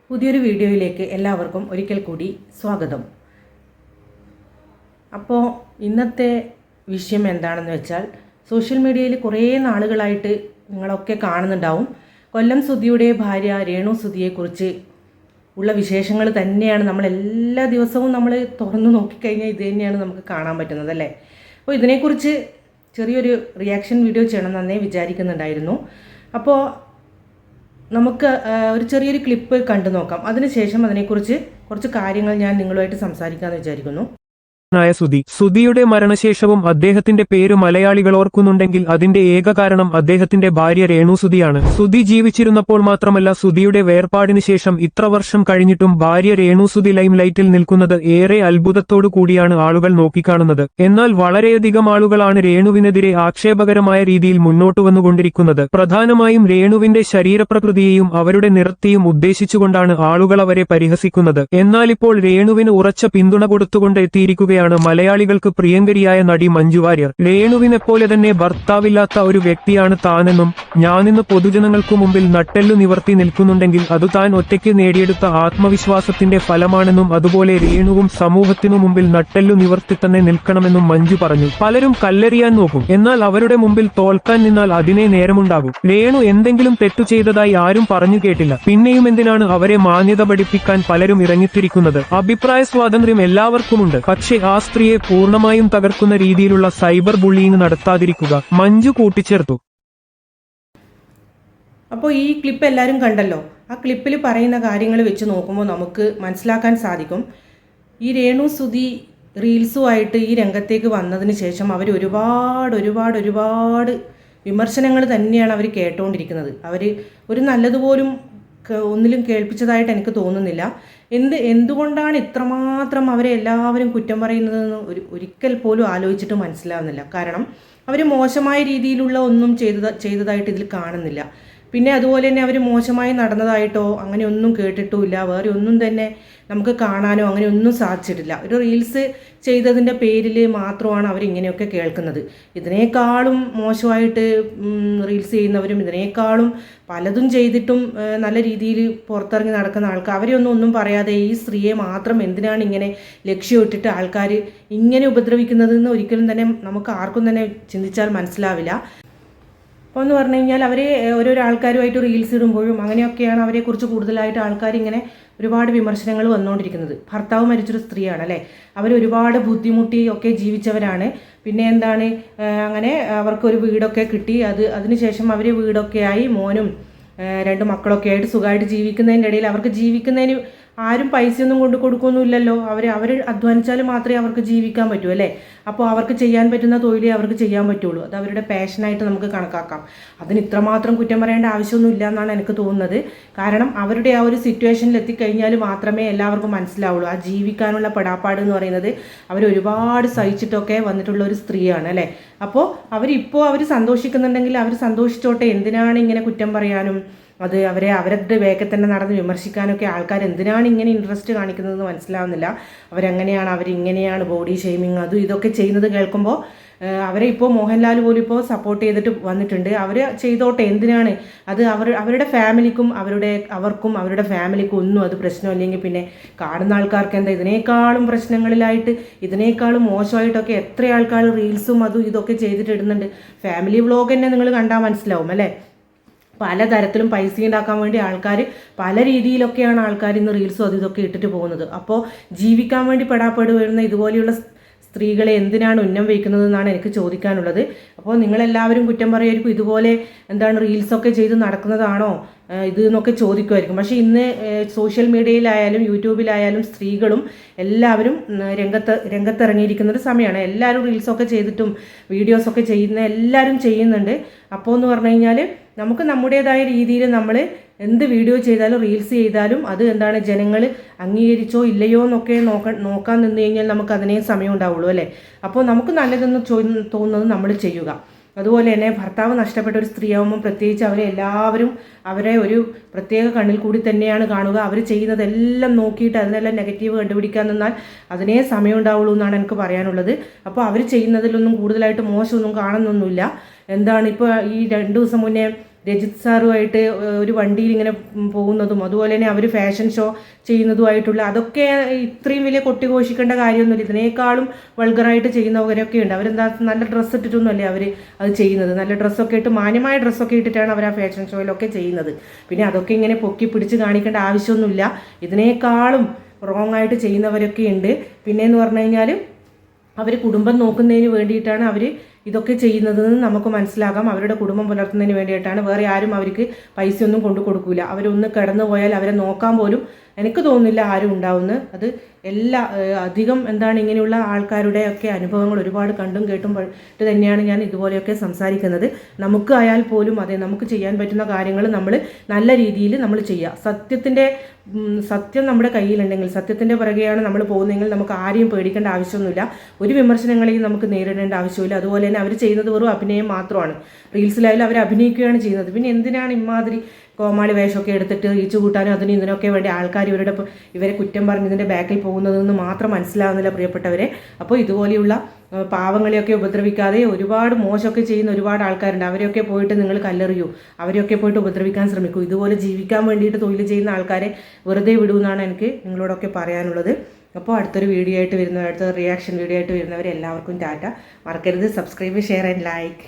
പുതിയൊരു വീഡിയോയിലേക്ക് എല്ലാവർക്കും ഒരിക്കൽ കൂടി സ്വാഗതം. അപ്പോൾ ഇന്നത്തെ വിഷയം എന്താണെന്ന് വെച്ചാൽ, സോഷ്യൽ മീഡിയയിൽ കുറേ നാളുകളായിട്ട് നിങ്ങളൊക്കെ കാണുന്നുണ്ടാവും, കൊല്ലം സുധിയുടെ ഭാര്യ രേണു സുധിയെക്കുറിച്ച് ഉള്ള വിശേഷങ്ങൾ തന്നെയാണ്. നമ്മൾ എല്ലാ ദിവസവും നമ്മൾ തുറന്നു നോക്കിക്കഴിഞ്ഞാൽ ഇത് തന്നെയാണ് നമുക്ക് കാണാൻ പറ്റുന്നത് അല്ലേ. അപ്പോൾ ഇതിനെക്കുറിച്ച് ചെറിയൊരു റിയാക്ഷൻ വീഡിയോ ചെയ്യണമെന്നേ വിചാരിക്കുന്നുണ്ടായിരുന്നു. അപ്പോൾ നമുക്ക് ഒരു ചെറിയൊരു ക്ലിപ്പ് കണ്ടു നോക്കാം. അതിനുശേഷം അതിനെക്കുറിച്ച് കുറച്ച് കാര്യങ്ങൾ ഞാൻ നിങ്ങളുമായിട്ട് സംസാരിക്കാമെന്ന് വിചാരിക്കുന്നു. സുധിയുടെ മരണശേഷവും അദ്ദേഹത്തിന്റെ പേര് മലയാളികൾ ഓർക്കുന്നുണ്ടെങ്കിൽ അതിന്റെ ഏക കാരണം അദ്ദേഹത്തിന്റെ ഭാര്യ രേണു സുധിയാണ്. സുധി ജീവിച്ചിരുന്നപ്പോൾ മാത്രമല്ല, സുധിയുടെ വേർപാടിന് ശേഷം ഇത്ര വർഷം കഴിഞ്ഞിട്ടും ഭാര്യ രേണു സുധി ലൈം ലൈറ്റിൽ നിൽക്കുന്നത് ഏറെ അത്ഭുതത്തോടു കൂടിയാണ് ആളുകൾ നോക്കിക്കാണുന്നത്. എന്നാൽ വളരെയധികം ആളുകളാണ് രേണുവിനെതിരെ ആക്ഷേപകരമായ രീതിയിൽ മുന്നോട്ടു വന്നുകൊണ്ടിരിക്കുന്നത്. പ്രധാനമായും രേണുവിന്റെ ശരീരപ്രകൃതിയെയും അവരുടെ നിറത്തെയും ഉദ്ദേശിച്ചുകൊണ്ടാണ് ആളുകൾ അവരെ പരിഹസിക്കുന്നത്. എന്നാലിപ്പോൾ രേണുവിന് ഉറച്ച പിന്തുണ കൊടുത്തുകൊണ്ട് എത്തിയിരിക്കുകയാണ് മലയാളികൾക്ക് പ്രിയങ്കരിയായ നടി മഞ്ജു വാര്യർ. രേണുവിനെപ്പോലെ തന്നെ ഭർത്താവില്ലാത്ത ഒരു വ്യക്തിയാണ് താനെന്നും ഞാനിന്ന് പൊതുജനങ്ങൾക്കു മുമ്പിൽ നട്ടെല്ലു നിവർത്തി നിൽക്കുന്നുണ്ടെങ്കിൽ അത് താൻ ഒറ്റയ്ക്ക് നേടിയെടുത്ത ആത്മവിശ്വാസത്തിന്റെ ഫലമാണെന്നും അതുപോലെ രേണുവും സമൂഹത്തിനു മുമ്പിൽ നട്ടെല്ലു നിവർത്തി തന്നെ നിൽക്കണമെന്നും മഞ്ജു പറഞ്ഞു. പലരും കല്ലെറിയാൻ നോക്കും, എന്നാൽ അവരുടെ മുമ്പിൽ തോൽക്കാൻ നിന്നാൽ അതിനെ നേരമുണ്ടാകും. രേണു എന്തെങ്കിലും തെറ്റു ചെയ്തതായി ആരും പറഞ്ഞു കേട്ടില്ല. പിന്നെയും എന്തിനാണ് അവരെ മാന്യത പഠിപ്പിക്കാൻ പലരും ഇറങ്ങിത്തിരിക്കുന്നത്? അഭിപ്രായ സ്വാതന്ത്ര്യം എല്ലാവർക്കുമുണ്ട്, പക്ഷേ ആ സ്ത്രീയെ പൂർണ്ണമായും തകർക്കുന്ന രീതിയിലുള്ള സൈബർ ബുള്ളിയിങ് നടത്താതിരിക്കുക, മഞ്ജു കൂട്ടിച്ചേർത്തു. അപ്പോൾ ഈ ക്ലിപ്പ് എല്ലാവരും കണ്ടല്ലോ. ആ ക്ലിപ്പിൽ പറയുന്ന കാര്യങ്ങൾ വെച്ച് നോക്കുമ്പോൾ നമുക്ക് മനസ്സിലാക്കാൻ സാധിക്കും, ഈ രേണു സുധി റീൽസുമായിട്ട് ഈ രംഗത്തേക്ക് വന്നതിന് ശേഷം അവർ ഒരുപാട് വിമർശനങ്ങൾ തന്നെയാണ് അവർ കേട്ടുകൊണ്ടിരിക്കുന്നത്. അവർ ഒരു നല്ലതുപോലും ഒന്നിലും കേൾപ്പിച്ചതായിട്ട് എനിക്ക് തോന്നുന്നില്ല. എന്തുകൊണ്ടാണ് ഇത്രമാത്രം അവരെ എല്ലാവരും കുറ്റം പറയുന്നതെന്ന് ഒരിക്കൽ പോലും ആലോചിച്ചിട്ട് മനസ്സിലാവുന്നില്ല. കാരണം അവർ മോശമായ രീതിയിലുള്ള ഒന്നും ചെയ്തതായിട്ട് ഇതിൽ കാണുന്നില്ല. പിന്നെ അതുപോലെ തന്നെ അവർ മോശമായി നടന്നതായിട്ടോ അങ്ങനെ ഒന്നും കേട്ടിട്ടുമില്ല. വേറെ ഒന്നും തന്നെ നമുക്ക് കാണാനോ അങ്ങനെ ഒന്നും സാധിച്ചിട്ടില്ല. ഒരു റീൽസ് ചെയ്തതിൻ്റെ പേരിൽ മാത്രമാണ് അവരിങ്ങനെയൊക്കെ കേൾക്കുന്നത്. ഇതിനേക്കാളും മോശമായിട്ട് റീൽസ് ചെയ്യുന്നവരും ഇതിനേക്കാളും പലതും ചെയ്തിട്ടും നല്ല രീതിയിൽ പുറത്തിറങ്ങി നടക്കുന്ന ആൾക്കാർ, അവരെയൊന്നും പറയാതെ ഈ സ്ത്രീയെ മാത്രം എന്തിനാണ് ഇങ്ങനെ ലക്ഷ്യമിട്ടിട്ട് ആൾക്കാർ ഇങ്ങനെ ഉപദ്രവിക്കുന്നതെന്ന് ഒരിക്കലും തന്നെ നമുക്ക് ആർക്കും തന്നെ ചിന്തിച്ചാൽ മനസ്സിലാവില്ല. അപ്പോൾ എന്ന് പറഞ്ഞു കഴിഞ്ഞാൽ അവർ ഓരോരോ ആൾക്കാരുമായിട്ട് റീൽസ് ഇടുമ്പോഴും അങ്ങനെയൊക്കെയാണ് അവരെക്കുറിച്ച് കൂടുതലായിട്ട് ആൾക്കാർ ഇങ്ങനെ ഒരുപാട് വിമർശനങ്ങൾ വന്നുകൊണ്ടിരിക്കുന്നത്. ഭർത്താവ് മരിച്ചൊരു സ്ത്രീയാണ് അല്ലേ, അവർ ഒരുപാട് ബുദ്ധിമുട്ടി ഒക്കെ ജീവിച്ചവരാണ്. പിന്നെ എന്താണ്, അങ്ങനെ അവർക്കൊരു വീടൊക്കെ കിട്ടി. അതിനുശേഷം അവർ വീടൊക്കെ ആയി, മോനും 2 മക്കളൊക്കെ ആയിട്ട് സുഖമായിട്ട് ജീവിക്കുന്നതിൻ്റെ ഇടയിൽ അവർക്ക് ജീവിക്കുന്നതിന് ആരും പൈസയൊന്നും കൊണ്ട് കൊടുക്കൊന്നുമില്ലല്ലോ. അവർ അധ്വാനിച്ചാൽ മാത്രമേ അവർക്ക് ജീവിക്കാൻ പറ്റൂ അല്ലേ. അപ്പോൾ അവർക്ക് ചെയ്യാൻ പറ്റുന്ന തൊഴിലേ അവർക്ക് ചെയ്യാൻ പറ്റുള്ളൂ. അത് അവരുടെ പാഷനായിട്ട് നമുക്ക് കണക്കാക്കാം. അതിന് ഇത്രമാത്രം കുറ്റം പറയേണ്ട ആവശ്യമൊന്നുമില്ല എന്നാണ് എനിക്ക് തോന്നുന്നത്. കാരണം അവരുടെ ആ ഒരു സിറ്റുവേഷനിൽ എത്തിക്കഴിഞ്ഞാൽ മാത്രമേ എല്ലാവർക്കും മനസ്സിലാവുള്ളൂ. ആ ജീവിക്കാനുള്ള പെടാപ്പാട് എന്ന് പറയുന്നത് ഒരുപാട് സഹിച്ചിട്ടൊക്കെ വന്നിട്ടുള്ള ഒരു സ്ത്രീയാണ് അല്ലേ. അപ്പോൾ അവർ സന്തോഷിക്കുന്നുണ്ടെങ്കിൽ അവർ സന്തോഷിച്ചോട്ടെ. എന്തിനാണ് ഇങ്ങനെ കുറ്റം പറയാനും അവരുടെ വേഗം തന്നെ നടന്ന് വിമർശിക്കാനൊക്കെ ആൾക്കാർ എന്തിനാണ് ഇങ്ങനെ ഇൻട്രസ്റ്റ് കാണിക്കുന്നതെന്ന് മനസ്സിലാവുന്നില്ല. അവരിങ്ങനെയാണ് ബോഡി ഷെയ്മിങ് അതും ഇതൊക്കെ ചെയ്യുന്നത് കേൾക്കുമ്പോൾ അവരെ ഇപ്പോൾ മോഹൻലാൽ പോലും ഇപ്പോൾ സപ്പോർട്ട് ചെയ്തിട്ട് വന്നിട്ടുണ്ട്. അവർ ചെയ്തോട്ടെ, എന്തിനാണ് അത് അവരുടെ ഫാമിലിക്കും അവരുടെ ഫാമിലിക്കും ഒന്നും അത് പ്രശ്നമില്ലെങ്കിൽ പിന്നെ കാണുന്ന ആൾക്കാർക്ക് എന്താ ഇതിനേക്കാളും പ്രശ്നങ്ങളിലായിട്ട് ഇതിനേക്കാളും മോശമായിട്ടൊക്കെ എത്ര ആൾക്കാർ റീൽസും അതും ഇതൊക്കെ ചെയ്തിട്ട് ഇടുന്നുണ്ട്. ഫാമിലി വ്ളോഗ് തന്നെ നിങ്ങൾ കണ്ടാൽ മനസ്സിലാവും അല്ലേ. പലതരത്തിലും പൈസ ഉണ്ടാക്കാൻ വേണ്ടി ആൾക്കാർ പല രീതിയിലൊക്കെയാണ് ആൾക്കാർ ഇന്ന് റീൽസും അതും ഇതൊക്കെ ഇട്ടിട്ട് പോകുന്നത്. അപ്പോൾ ജീവിക്കാൻ വേണ്ടി പെടാപ്പെട് വരുന്ന ഇതുപോലെയുള്ള സ്ത്രീകളെ എന്തിനാണ് ഉന്നം വയ്ക്കുന്നതെന്നാണ് എനിക്ക് ചോദിക്കാനുള്ളത്. അപ്പോൾ നിങ്ങളെല്ലാവരും കുറ്റം പറയുമായിരിക്കും, ഇതുപോലെ റീൽസൊക്കെ ചെയ്ത് നടക്കുന്നതാണോ ഇത് എന്നൊക്കെ ചോദിക്കുമായിരിക്കും. പക്ഷേ ഇന്ന് സോഷ്യൽ മീഡിയയിലായാലും യൂട്യൂബിലായാലും സ്ത്രീകളും എല്ലാവരും രംഗത്തിറങ്ങിയിരിക്കുന്ന ഒരു സമയമാണ്. എല്ലാവരും റീൽസൊക്കെ ചെയ്തിട്ടും വീഡിയോസൊക്കെ എല്ലാവരും ചെയ്യുന്നുണ്ട്. അപ്പോൾ എന്ന് പറഞ്ഞു കഴിഞ്ഞാൽ നമുക്ക് നമ്മുടേതായ രീതിയിൽ നമ്മൾ എന്ത് വീഡിയോ ചെയ്താലും റീൽസ് ചെയ്താലും അത് ജനങ്ങൾ അംഗീകരിച്ചോ ഇല്ലയോ എന്നൊക്കെ നോക്കാൻ നിന്ന് കഴിഞ്ഞാൽ നമുക്ക് അതിനേ സമയം ഉണ്ടാവുള്ളൂ അല്ലേ. അപ്പോൾ നമുക്ക് നല്ലതെന്ന് തോന്നുന്നത് നമ്മൾ ചെയ്യുക. അതുപോലെ തന്നെ ഭർത്താവ് നഷ്ടപ്പെട്ട ഒരു സ്ത്രീയാവുമ്പോൾ പ്രത്യേകിച്ച് അവരെ ഒരു പ്രത്യേക കണ്ണിൽ കൂടി തന്നെയാണ് കാണുക. അവർ ചെയ്യുന്നതെല്ലാം നോക്കിയിട്ട് അതിനെല്ലാം നെഗറ്റീവ് കണ്ടുപിടിക്കാൻ നിന്നാൽ അതിനേ സമയം ഉണ്ടാവുള്ളൂ എന്നാണ് എനിക്ക് പറയാനുള്ളത്. അപ്പോൾ അവർ ചെയ്യുന്നതിലൊന്നും കൂടുതലായിട്ട് മോശമൊന്നും കാണുന്നൊന്നുമില്ല. ഇപ്പോൾ ഈ 2 ദിവസം മുന്നേ രജിത് സാറുമായിട്ട് ഒരു വണ്ടിയിൽ ഇങ്ങനെ പോകുന്നതും അതുപോലെ തന്നെ അവർ ഫാഷൻ ഷോ ചെയ്യുന്നതുമായിട്ടുള്ള അതൊക്കെ ഇത്രയും വലിയ കൊട്ടിഘോഷിക്കേണ്ട കാര്യമൊന്നുമില്ല. ഇതിനേക്കാളും വൾഗറായിട്ട് ചെയ്യുന്നവരൊക്കെ ഉണ്ട്. അവരെന്താ നല്ല ഡ്രസ്സ് ഇട്ടിട്ടൊന്നുമല്ലേ അവർ അത് ചെയ്യുന്നത്. നല്ല ഡ്രസ്സൊക്കെ ഇട്ട് മാന്യമായ ഡ്രസ്സൊക്കെ ഇട്ടിട്ടാണ് അവർ ആ ഫാഷൻ ഷോയിലൊക്കെ ചെയ്യുന്നത്. പിന്നെ അതൊക്കെ ഇങ്ങനെ പൊക്കി പിടിച്ച് കാണിക്കേണ്ട ആവശ്യമൊന്നുമില്ല. ഇതിനേക്കാളും റോങ് ആയിട്ട് ചെയ്യുന്നവരൊക്കെ ഉണ്ട്. പിന്നെയെന്ന് പറഞ്ഞു കഴിഞ്ഞാൽ അവർ കുടുംബം നോക്കുന്നതിന് വേണ്ടിയിട്ടാണ് അവർ ഇതൊക്കെ ചെയ്യുന്നതെന്ന് നമുക്ക് മനസ്സിലാക്കാം. അവരുടെ കുടുംബം പുലർത്തുന്നതിന് വേണ്ടിയിട്ടാണ്. വേറെ ആരും അവർക്ക് പൈസയൊന്നും കൊണ്ടു കൊടുക്കില്ല. അവരൊന്ന് കടന്നു പോയാൽ അവരെ നോക്കാൻ പോലും എനിക്ക് തോന്നുന്നില്ല ആരും ഉണ്ടാവുമെന്ന്. അത് അധികം ഇങ്ങനെയുള്ള ആൾക്കാരുടെ ഒക്കെ അനുഭവങ്ങൾ ഒരുപാട് കണ്ടും കേട്ടും തന്നെയാണ് ഞാൻ ഇതുപോലെയൊക്കെ സംസാരിക്കുന്നത്. നമുക്ക് ആയാൽ പോലും അതെ, നമുക്ക് ചെയ്യാൻ പറ്റുന്ന കാര്യങ്ങൾ നമ്മൾ നല്ല രീതിയിൽ നമ്മൾ ചെയ്യുക. സത്യം നമ്മുടെ കയ്യിലുണ്ടെങ്കിൽ, സത്യത്തിൻ്റെ പുറകെയാണ് നമ്മൾ പോകുന്നതെങ്കിൽ നമുക്ക് ആരെയും പേടിക്കേണ്ട ആവശ്യമൊന്നുമില്ല. ഒരു വിമർശനങ്ങളെയും നമുക്ക് നേരിടേണ്ട ആവശ്യമില്ല. അതുപോലെ തന്നെ അവർ ചെയ്യുന്നത് വെറും അഭിനയം മാത്രമാണ്. റീൽസിലായാലും അവർ അഭിനയിക്കുകയാണ് ചെയ്യുന്നത്. പിന്നെ എന്തിനാണ് ഇമാതിരി കോമാളി വേഷമൊക്കെ എടുത്തിട്ട് ഈച്ചു കൂട്ടാനും അതിനും ഇതിനൊക്കെ വേണ്ടി ആൾക്കാർ ഇവരെ കുറ്റം പറഞ്ഞ് ഇതിൻ്റെ ബാക്കിൽ പോകുന്നതെന്ന് മാത്രം മനസ്സിലാകുന്നില്ല പ്രിയപ്പെട്ടവരെ. അപ്പോൾ ഇതുപോലെയുള്ള പാവങ്ങളെയൊക്കെ ഉപദ്രവിക്കാതെ ഒരുപാട് മോശമൊക്കെ ചെയ്യുന്ന ഒരുപാട് ആൾക്കാരുണ്ട്. അവരെയൊക്കെ പോയിട്ട് നിങ്ങൾ കല്ലെറിയൂ, അവരെയൊക്കെ പോയിട്ട് ഉപദ്രവിക്കാൻ ശ്രമിക്കൂ. ഇതുപോലെ ജീവിക്കാൻ വേണ്ടിയിട്ട് തൊഴിൽ ചെയ്യുന്ന ആൾക്കാരെ വെറുതെ വിടുമെന്നാണ് എനിക്ക് നിങ്ങളോടൊക്കെ പറയാനുള്ളത്. അപ്പോൾ അടുത്ത റിയാക്ഷൻ വീഡിയോ ആയിട്ട് വരുന്നവരെല്ലാവർക്കും ടാറ്റ. മറക്കരുത് സബ്സ്ക്രൈബ്, ഷെയർ ആൻഡ് ലൈക്ക്.